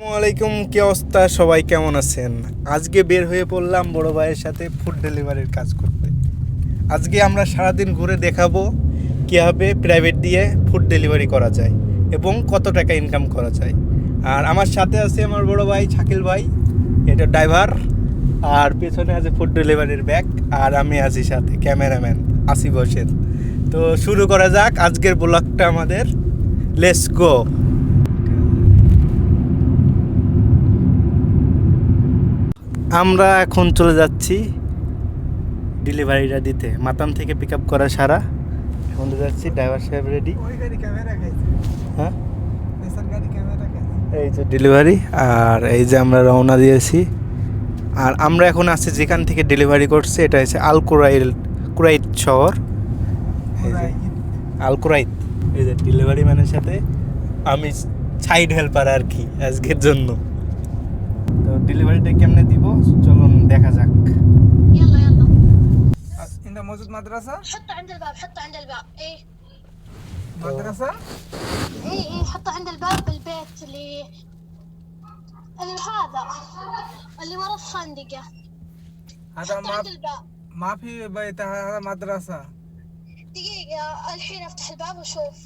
আসসালামাইকুম, কি অবস্থা? সবাই কেমন আছেন? আজকে বের হয়ে পড়লাম বড় ভাইয়ের সাথে ফুড ডেলিভারির কাজ করতে। আজকে আমরা সারাদিন ঘুরে দেখাবো কীভাবে প্রাইভেট দিয়ে ফুড ডেলিভারি করা যায় এবং কত টাকা ইনকাম করা যায়। আর আমার সাথে আছে আমার বড় ভাই শাকিল ভাই, এটা ড্রাইভার, আর পেছনে আছে ফুড ডেলিভারির ব্যাগ, আর আমি আছি সাথে ক্যামেরাম্যান আসিফ হোসেন। তো শুরু করা যাক আজকের ব্লগটা আমাদের। Let's go. আমরা এখন চলে যাচ্ছি ডেলিভারিটা দিতে। মাতাম থেকে পিক আপ করা সারা, এখন যাচ্ছি। ড্রাইভার সাহেব রেডি? হ্যাঁ, এই যে ডেলিভারি, আর এই যে আমরা রওনা দিয়েছি। আর আমরা এখন আছি যেখান থেকে ডেলিভারি করছে, এটা হচ্ছে আল কুরাইত শহর। আল কুরাইত। এই যে ডেলিভারি ম্যানের সাথে আমি সাইড হেল্পার আর কি আজকের জন্য। তো ডেলিভারিটা কেমনে দিব চলুন দেখা যাক। يلا يلا عند موجود مدرسة؟ حطه عند الباب، حطه عند الباب. ايه مدرسة؟ ايه حطه عند الباب بالبيت اللي هذا اللي ورا الخندقة. هذا حطه عند الباب. ما في بيت، هذا مدرسة. دقيقة الحين افتح الباب وشوف.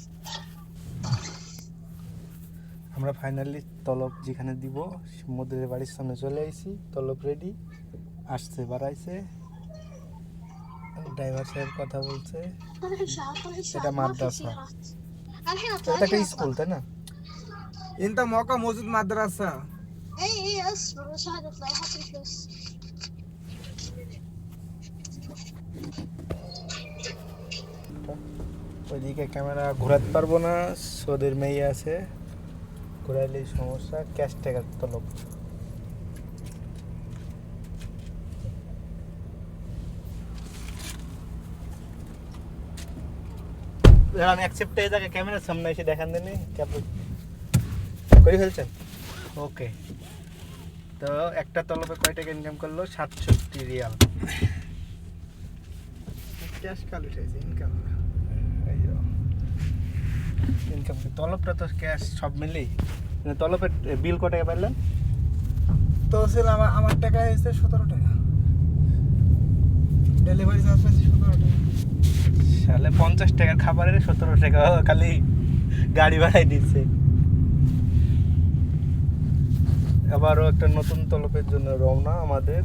আমরা ফাইনালি তলব যেখানে দিব সমুদ্রের বাড়ির সামনে চলে আইছি। তলব রেডি, আসছে, বাড়াইছে। ড্রাইভার সাহেব কথা বলছে। طلع شهر এটা ما في মাদ্রাসা, سيارات. الحين এটা اطلع একটা الحين স্কুল اطلع. তাই না? أنت موقع موجود مدرسة. اي اصبر بس هذا اطلع هات الفلوس. ওইদিকে ক্যামেরা ঘোরাতে পারবো না, ওদের মেয়ে আছে, ঘোরাইলেই সমস্যা। ক্যাশ টাকার তলব। আমি অ্যাকসেপ্ট হয়ে যাকে ক্যামেরার সামনে এসে দেখান দেনি করে ফেলছেন। ওকে, তো একটা তলবে কয় টাকা ইনকাম করলো? 67 রিয়াল। ক্যাশ কাল উঠেছে, ইনকাম ইনকাম তলবটা তো ক্যাশ সব মিলেই। তলবের বিল কত টাকা পাইলেন? তো ছিল আমার টাকা হয়েছে 17 টাকা। ডেলিভারি চার্জ হয়েছে 17 টাকা। সালে 50 টাকার খাবারের 17 টাকা খালি গাড়ি ভাড়াই দিচ্ছে। আবারও একটা নতুন তলবের জন্য রওনা আমাদের।